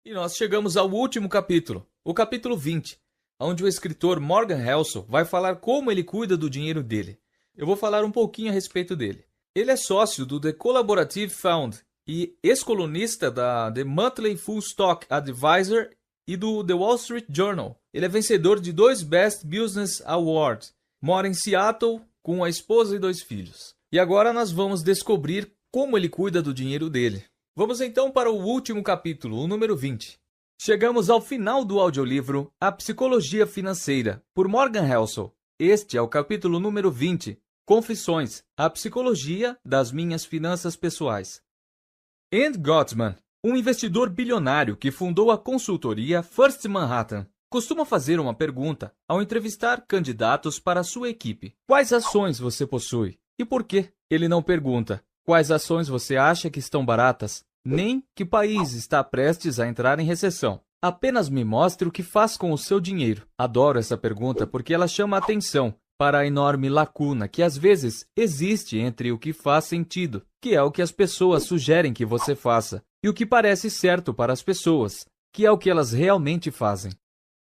E nós chegamos ao último capítulo, o capítulo 20, onde o escritor Morgan Housel vai falar como ele cuida do dinheiro dele. Eu vou falar um pouquinho a respeito dele. Ele é sócio do The Collaborative Fund e ex-colunista da The Monthly Full Stock Advisor e do The Wall Street Journal. Ele é vencedor de 2 Best Business Awards. Mora em Seattle com a esposa e 2 filhos. E agora nós vamos descobrir como ele cuida do dinheiro dele. Vamos então para o último capítulo, o número 20. Chegamos ao final do audiolivro A Psicologia Financeira, por Morgan Housel. Este é o capítulo número 20, Confissões, a Psicologia das Minhas Finanças Pessoais. Andy Gottman, um investidor bilionário que fundou a consultoria First Manhattan, costuma fazer uma pergunta ao entrevistar candidatos para sua equipe. Quais ações você possui? E por quê? Ele não pergunta quais ações você acha que estão baratas, nem que país está prestes a entrar em recessão. Apenas me mostre o que faz com o seu dinheiro. Adoro essa pergunta porque ela chama a atenção para a enorme lacuna que às vezes existe entre o que faz sentido, que é o que as pessoas sugerem que você faça, e o que parece certo para as pessoas, que é o que elas realmente fazem.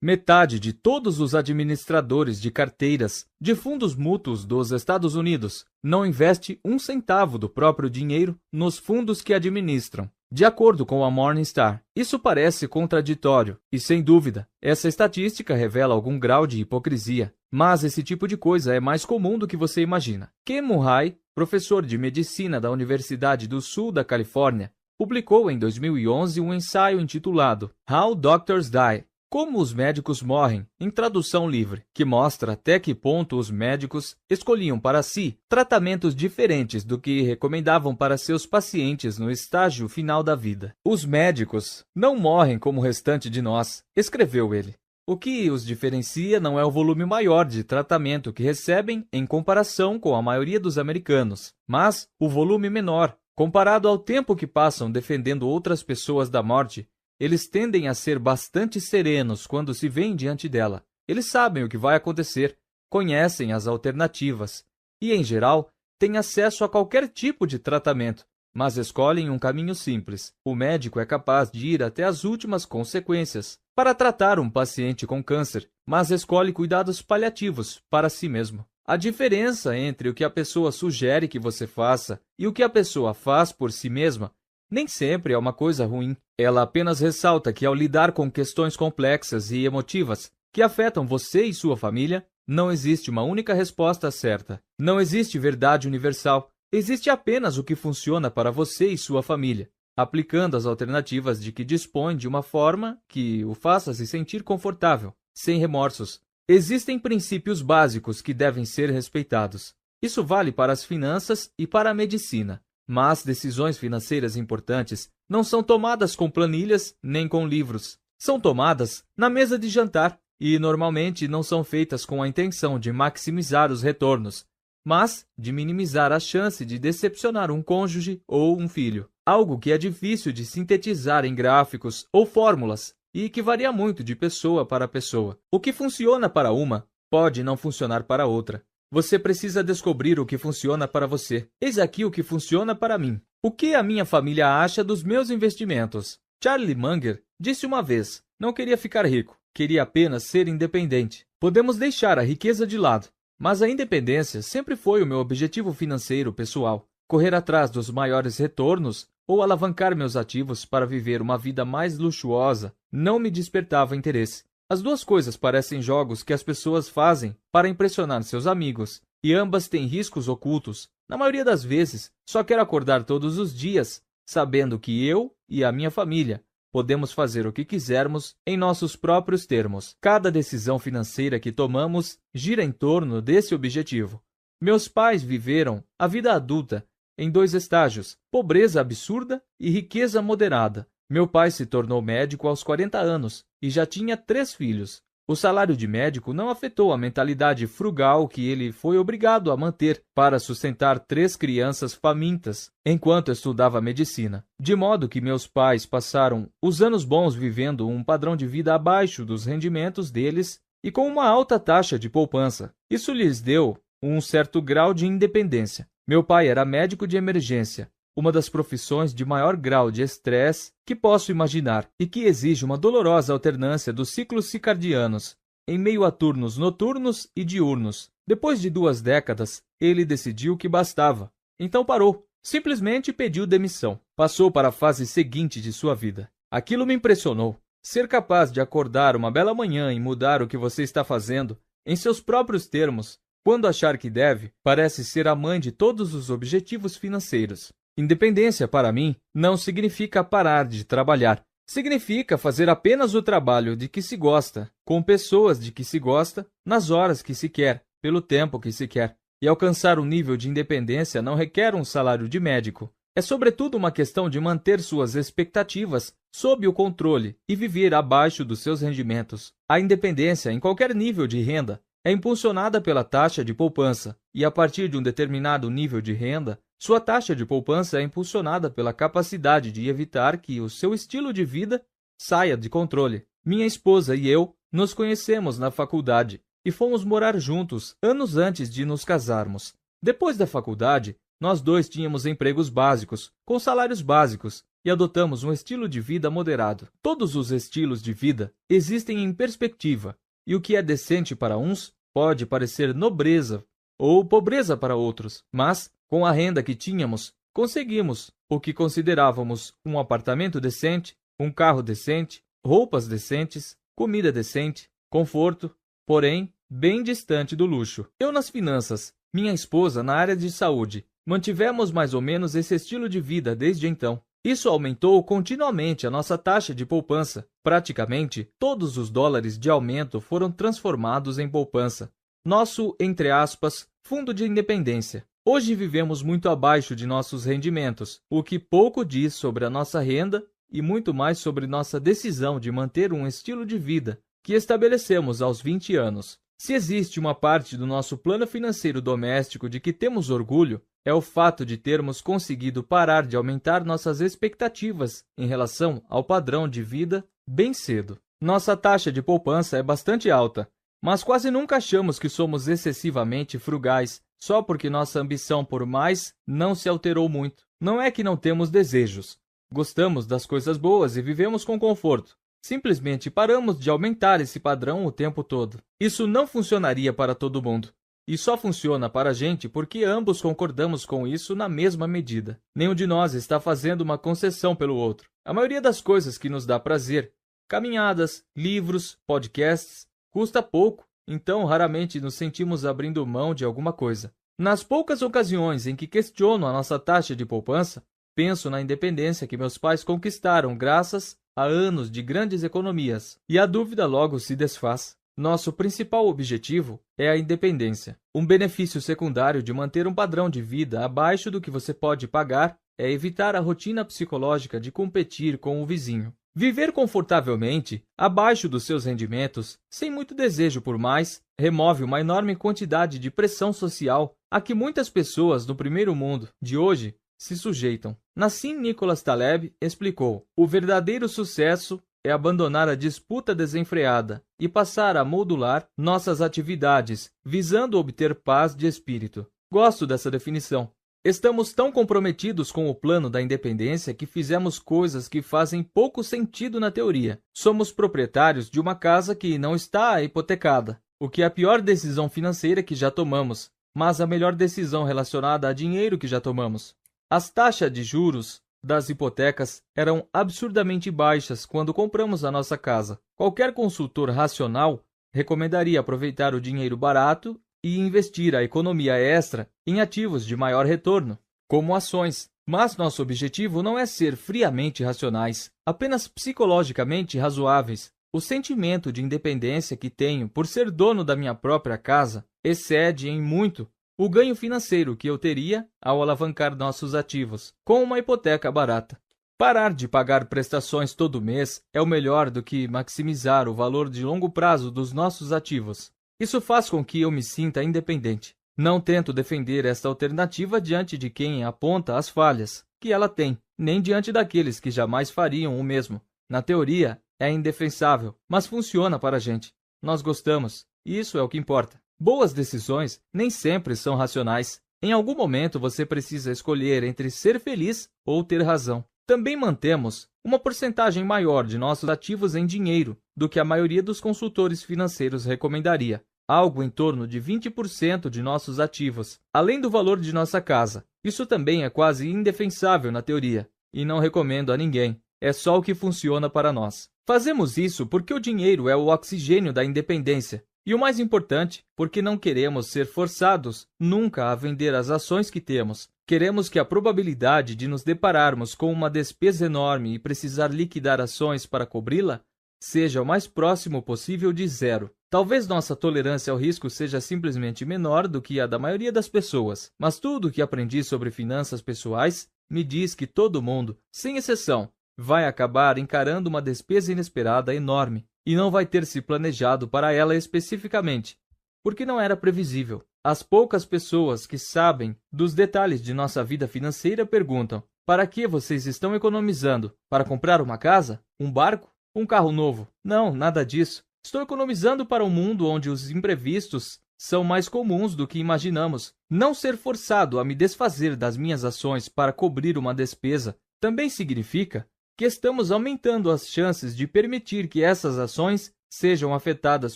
Metade de todos os administradores de carteiras de fundos mútuos dos Estados Unidos não investe um centavo do próprio dinheiro nos fundos que administram, de acordo com a Morningstar. Isso parece contraditório e, sem dúvida, essa estatística revela algum grau de hipocrisia. Mas esse tipo de coisa é mais comum do que você imagina. Ken Murray, professor de medicina da Universidade do Sul da Califórnia, publicou em 2011 um ensaio intitulado How Doctors Die. Como os médicos morrem, em tradução livre, que mostra até que ponto os médicos escolhiam para si tratamentos diferentes do que recomendavam para seus pacientes no estágio final da vida. Os médicos não morrem como o restante de nós, escreveu ele. O que os diferencia não é o volume maior de tratamento que recebem em comparação com a maioria dos americanos, mas o volume menor, comparado ao tempo que passam defendendo outras pessoas da morte. Eles tendem a ser bastante serenos quando se veem diante dela. Eles sabem o que vai acontecer, conhecem as alternativas e, em geral, têm acesso a qualquer tipo de tratamento, mas escolhem um caminho simples. O médico é capaz de ir até as últimas consequências para tratar um paciente com câncer, mas escolhe cuidados paliativos para si mesmo. A diferença entre o que a pessoa sugere que você faça e o que a pessoa faz por si mesma nem sempre é uma coisa ruim. Ela apenas ressalta que, ao lidar com questões complexas e emotivas que afetam você e sua família, não existe uma única resposta certa. Não existe verdade universal. Existe apenas o que funciona para você e sua família, aplicando as alternativas de que dispõe de uma forma que o faça se sentir confortável, sem remorsos. Existem princípios básicos que devem ser respeitados. Isso vale para as finanças e para a medicina. Mas decisões financeiras importantes não são tomadas com planilhas nem com livros. São tomadas na mesa de jantar e, normalmente, não são feitas com a intenção de maximizar os retornos, mas de minimizar a chance de decepcionar um cônjuge ou um filho. Algo que é difícil de sintetizar em gráficos ou fórmulas e que varia muito de pessoa para pessoa. O que funciona para uma pode não funcionar para outra. Você precisa descobrir o que funciona para você. Eis aqui o que funciona para mim. O que a minha família acha dos meus investimentos? Charlie Munger disse uma vez: não queria ficar rico, queria apenas ser independente. Podemos deixar a riqueza de lado, mas a independência sempre foi o meu objetivo financeiro pessoal. Correr atrás dos maiores retornos ou alavancar meus ativos para viver uma vida mais luxuosa não me despertava interesse. As duas coisas parecem jogos que as pessoas fazem para impressionar seus amigos, e ambas têm riscos ocultos. Na maioria das vezes, só quero acordar todos os dias, sabendo que eu e a minha família podemos fazer o que quisermos em nossos próprios termos. Cada decisão financeira que tomamos gira em torno desse objetivo. Meus pais viveram a vida adulta em 2 estágios: pobreza absurda e riqueza moderada. Meu pai se tornou médico aos 40 anos e já tinha 3 filhos. O salário de médico não afetou a mentalidade frugal que ele foi obrigado a manter para sustentar 3 crianças famintas enquanto estudava medicina. De modo que meus pais passaram os anos bons vivendo um padrão de vida abaixo dos rendimentos deles e com uma alta taxa de poupança. Isso lhes deu um certo grau de independência. Meu pai era médico de emergência uma das profissões de maior grau de estresse que posso imaginar e que exige uma dolorosa alternância dos ciclos circadianos, em meio a turnos noturnos e diurnos. Depois de 2 décadas, ele decidiu que bastava. Então parou. Simplesmente pediu demissão. Passou para a fase seguinte de sua vida. Aquilo me impressionou. Ser capaz de acordar uma bela manhã e mudar o que você está fazendo, em seus próprios termos, quando achar que deve, parece ser a mãe de todos os objetivos financeiros. Independência, para mim, não significa parar de trabalhar. Significa fazer apenas o trabalho de que se gosta, com pessoas de que se gosta, nas horas que se quer, pelo tempo que se quer. E alcançar um nível de independência não requer um salário de médico. É sobretudo uma questão de manter suas expectativas sob o controle e viver abaixo dos seus rendimentos. A independência, em qualquer nível de renda, é impulsionada pela taxa de poupança, e a partir de um determinado nível de renda, sua taxa de poupança é impulsionada pela capacidade de evitar que o seu estilo de vida saia de controle. Minha esposa e eu nos conhecemos na faculdade e fomos morar juntos anos antes de nos casarmos. Depois da faculdade, nós dois tínhamos empregos básicos, com salários básicos, e adotamos um estilo de vida moderado. Todos os estilos de vida existem em perspectiva, e o que é decente para uns pode parecer nobreza ou pobreza para outros, mas, com a renda que tínhamos, conseguimos o que considerávamos um apartamento decente, um carro decente, roupas decentes, comida decente, conforto, porém, bem distante do luxo. Eu nas finanças, minha esposa na área de saúde. Mantivemos mais ou menos esse estilo de vida desde então. Isso aumentou continuamente a nossa taxa de poupança. Praticamente, todos os dólares de aumento foram transformados em poupança. Nosso, entre aspas, fundo de independência. Hoje vivemos muito abaixo de nossos rendimentos, o que pouco diz sobre a nossa renda e muito mais sobre nossa decisão de manter um estilo de vida que estabelecemos aos 20 anos. Se existe uma parte do nosso plano financeiro doméstico de que temos orgulho, é o fato de termos conseguido parar de aumentar nossas expectativas em relação ao padrão de vida bem cedo. Nossa taxa de poupança é bastante alta, mas quase nunca achamos que somos excessivamente frugais, só porque nossa ambição por mais não se alterou muito. Não é que não temos desejos. Gostamos das coisas boas e vivemos com conforto. Simplesmente paramos de aumentar esse padrão o tempo todo. Isso não funcionaria para todo mundo. E só funciona para a gente porque ambos concordamos com isso na mesma medida. Nenhum de nós está fazendo uma concessão pelo outro. A maioria das coisas que nos dá prazer, caminhadas, livros, podcasts, custa pouco, então raramente nos sentimos abrindo mão de alguma coisa. Nas poucas ocasiões em que questiono a nossa taxa de poupança, penso na independência que meus pais conquistaram graças a anos de grandes economias, e a dúvida logo se desfaz. Nosso principal objetivo é a independência. Um benefício secundário de manter um padrão de vida abaixo do que você pode pagar é evitar a rotina psicológica de competir com o vizinho. Viver confortavelmente, abaixo dos seus rendimentos, sem muito desejo por mais, remove uma enorme quantidade de pressão social a que muitas pessoas do primeiro mundo de hoje se sujeitam. Nassim Nicholas Taleb explicou: o verdadeiro sucesso é abandonar a disputa desenfreada e passar a modular nossas atividades, visando obter paz de espírito. Gosto dessa definição. Estamos tão comprometidos com o plano da independência que fizemos coisas que fazem pouco sentido na teoria. Somos proprietários de uma casa que não está hipotecada, o que é a pior decisão financeira que já tomamos, mas a melhor decisão relacionada a dinheiro que já tomamos. As taxas de juros das hipotecas eram absurdamente baixas quando compramos a nossa casa. Qualquer consultor racional recomendaria aproveitar o dinheiro barato e investir a economia extra em ativos de maior retorno, como ações. Mas nosso objetivo não é ser friamente racionais, apenas psicologicamente razoáveis. O sentimento de independência que tenho por ser dono da minha própria casa excede em muito o ganho financeiro que eu teria ao alavancar nossos ativos com uma hipoteca barata. Parar de pagar prestações todo mês é o melhor do que maximizar o valor de longo prazo dos nossos ativos. Isso faz com que eu me sinta independente. Não tento defender esta alternativa diante de quem aponta as falhas que ela tem, nem diante daqueles que jamais fariam o mesmo. Na teoria, é indefensável, mas funciona para a gente. Nós gostamos, e isso é o que importa. Boas decisões nem sempre são racionais. Em algum momento você precisa escolher entre ser feliz ou ter razão. Também mantemos uma porcentagem maior de nossos ativos em dinheiro do que a maioria dos consultores financeiros recomendaria, algo em torno de 20% de nossos ativos, além do valor de nossa casa. Isso também é quase indefensável na teoria, e não recomendo a ninguém. É só o que funciona para nós. Fazemos isso porque o dinheiro é o oxigênio da independência. E o mais importante, porque não queremos ser forçados nunca a vender as ações que temos. Queremos que a probabilidade de nos depararmos com uma despesa enorme e precisar liquidar ações para cobri-la seja o mais próximo possível de zero. Talvez nossa tolerância ao risco seja simplesmente menor do que a da maioria das pessoas, mas tudo o que aprendi sobre finanças pessoais me diz que todo mundo, sem exceção, vai acabar encarando uma despesa inesperada enorme e não vai ter se planejado para ela especificamente, porque não era previsível. As poucas pessoas que sabem dos detalhes de nossa vida financeira perguntam: para que vocês estão economizando? Para comprar uma casa? Um barco? Um carro novo? Não, nada disso. Estou economizando para um mundo onde os imprevistos são mais comuns do que imaginamos. Não ser forçado a me desfazer das minhas ações para cobrir uma despesa também significa que estamos aumentando as chances de permitir que essas ações sejam afetadas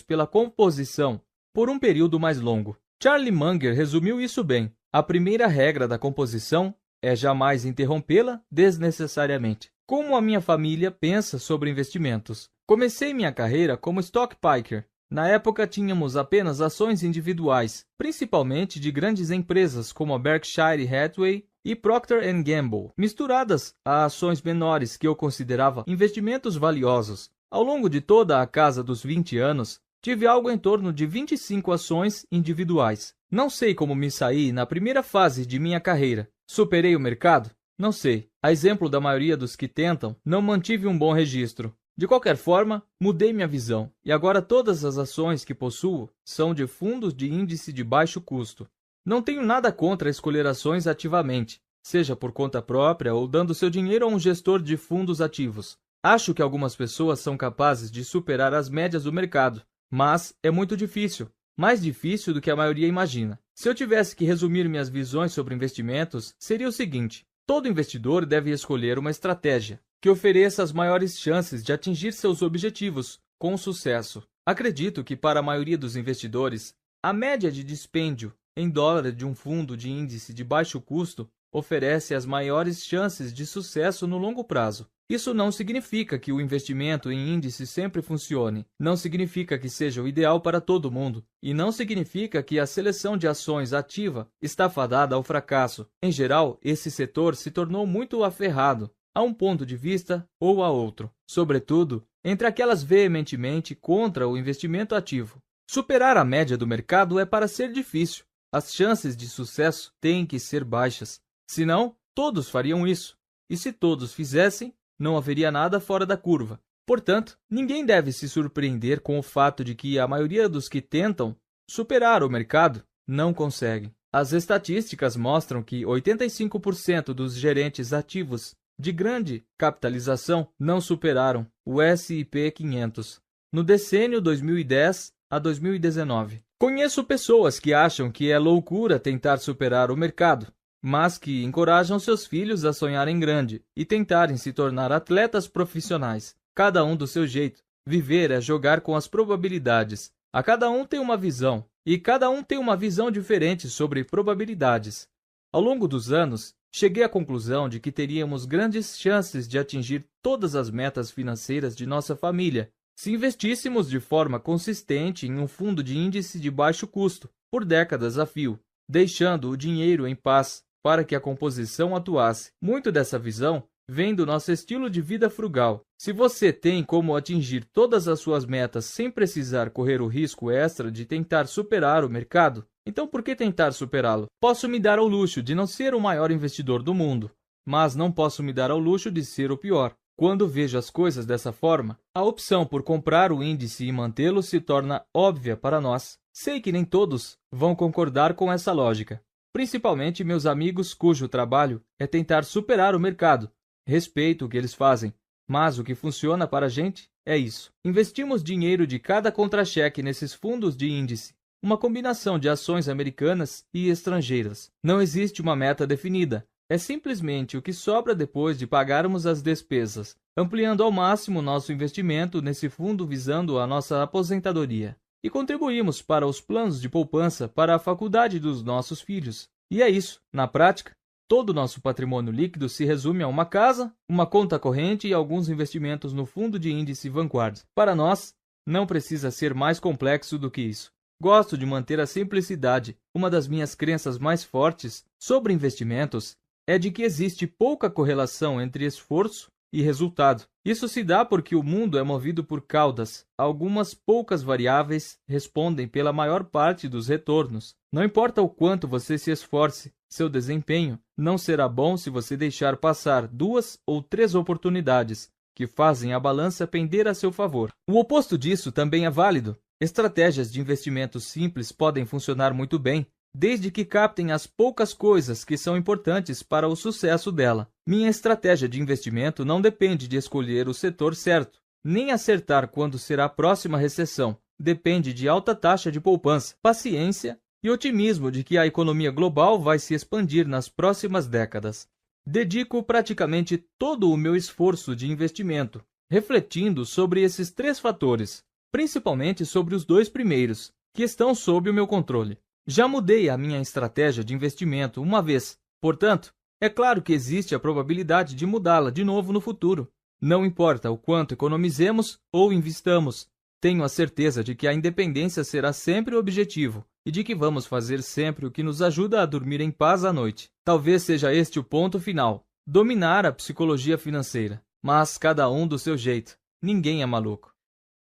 pela composição por um período mais longo. Charlie Munger resumiu isso bem. A primeira regra da composição é jamais interrompê-la desnecessariamente. Como a minha família pensa sobre investimentos? Comecei minha carreira como stock picker. Na época, tínhamos apenas ações individuais, principalmente de grandes empresas como a Berkshire Hathaway e Procter & Gamble, misturadas a ações menores que eu considerava investimentos valiosos. Ao longo de toda a casa dos 20 anos, tive algo em torno de 25 ações individuais. Não sei como me saí na primeira fase de minha carreira. Superei o mercado? Não sei. A exemplo da maioria dos que tentam, não mantive um bom registro. De qualquer forma, mudei minha visão, e agora todas as ações que possuo são de fundos de índice de baixo custo. Não tenho nada contra escolher ações ativamente, seja por conta própria ou dando seu dinheiro a um gestor de fundos ativos. Acho que algumas pessoas são capazes de superar as médias do mercado, mas é muito difícil, mais difícil do que a maioria imagina. Se eu tivesse que resumir minhas visões sobre investimentos, seria o seguinte: todo investidor deve escolher uma estratégia que ofereça as maiores chances de atingir seus objetivos com sucesso. Acredito que para a maioria dos investidores, a média de dispêndio em dólar de um fundo de índice de baixo custo oferece as maiores chances de sucesso no longo prazo. Isso não significa que o investimento em índice sempre funcione, não significa que seja o ideal para todo mundo, e não significa que a seleção de ações ativa está fadada ao fracasso. Em geral, esse setor se tornou muito aferrado a um ponto de vista ou a outro, sobretudo entre aquelas veementemente contra o investimento ativo. Superar a média do mercado é para ser difícil. As chances de sucesso têm que ser baixas. Senão, todos fariam isso. E se todos fizessem, não haveria nada fora da curva. Portanto, ninguém deve se surpreender com o fato de que a maioria dos que tentam superar o mercado não conseguem. As estatísticas mostram que 85% dos gerentes ativos de grande capitalização não superaram o S&P 500 no decênio 2010 a 2019. Conheço pessoas que acham que é loucura tentar superar o mercado, mas que encorajam seus filhos a sonharem grande e tentarem se tornar atletas profissionais. Cada um do seu jeito. Viver é jogar com as probabilidades. A cada um tem uma visão, e cada um tem uma visão diferente sobre probabilidades. Ao longo dos anos, cheguei à conclusão de que teríamos grandes chances de atingir todas as metas financeiras de nossa família se investíssemos de forma consistente em um fundo de índice de baixo custo por décadas a fio, deixando o dinheiro em paz para que a composição atuasse. Muito dessa visão vem do nosso estilo de vida frugal. Se você tem como atingir todas as suas metas sem precisar correr o risco extra de tentar superar o mercado, então por que tentar superá-lo? Posso me dar ao luxo de não ser o maior investidor do mundo, mas não posso me dar ao luxo de ser o pior. Quando vejo as coisas dessa forma, a opção por comprar o índice e mantê-lo se torna óbvia para nós. Sei que nem todos vão concordar com essa lógica, principalmente meus amigos cujo trabalho é tentar superar o mercado. Respeito o que eles fazem, mas o que funciona para a gente é isso. Investimos dinheiro de cada contra-cheque nesses fundos de índice uma combinação de ações americanas e estrangeiras. Não existe uma meta definida. É simplesmente o que sobra depois de pagarmos as despesas, ampliando ao máximo nosso investimento nesse fundo visando a nossa aposentadoria. E contribuímos para os planos de poupança para a faculdade dos nossos filhos. E é isso. Na prática, todo o nosso patrimônio líquido se resume a uma casa, uma conta corrente e alguns investimentos no fundo de índice Vanguard. Para nós, não precisa ser mais complexo do que isso. Gosto de manter a simplicidade. Uma das minhas crenças mais fortes sobre investimentos é de que existe pouca correlação entre esforço e resultado. Isso se dá porque o mundo é movido por caudas. Algumas poucas variáveis respondem pela maior parte dos retornos. Não importa o quanto você se esforce, seu desempenho não será bom se você deixar passar 2 ou 3 oportunidades que fazem a balança pender a seu favor. O oposto disso também é válido. Estratégias de investimentos simples podem funcionar muito bem, desde que captem as poucas coisas que são importantes para o sucesso dela. Minha estratégia de investimento não depende de escolher o setor certo, nem acertar quando será a próxima recessão. Depende de alta taxa de poupança, paciência e otimismo de que a economia global vai se expandir nas próximas décadas. Dedico praticamente todo o meu esforço de investimento, refletindo sobre esses 3 fatores, principalmente sobre os 2 primeiros, que estão sob o meu controle. Já mudei a minha estratégia de investimento uma vez, portanto, é claro que existe a probabilidade de mudá-la de novo no futuro. Não importa o quanto economizemos ou investamos, tenho a certeza de que a independência será sempre o objetivo e de que vamos fazer sempre o que nos ajuda a dormir em paz à noite. Talvez seja este o ponto final, dominar a psicologia financeira, mas cada um do seu jeito. Ninguém é maluco.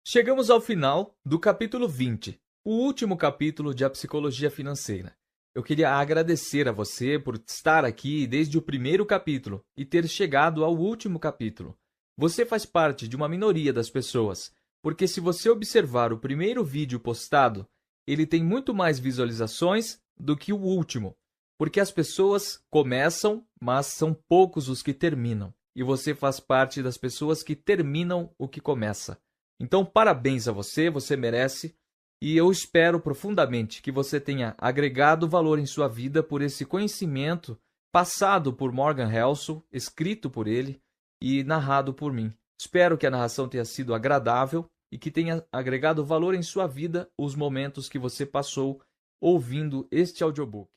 Chegamos ao final do capítulo 20. O último capítulo de A Psicologia Financeira. Eu queria agradecer a você por estar aqui desde o primeiro capítulo e ter chegado ao último capítulo. Você faz parte de uma minoria das pessoas, porque se você observar o primeiro vídeo postado, ele tem muito mais visualizações do que o último, porque as pessoas começam, mas são poucos os que terminam, e você faz parte das pessoas que terminam o que começa. Então, parabéns a você, você merece. E eu espero profundamente que você tenha agregado valor em sua vida por esse conhecimento passado por Morgan Housel, escrito por ele e narrado por mim. Espero que a narração tenha sido agradável e que tenha agregado valor em sua vida os momentos que você passou ouvindo este audiobook.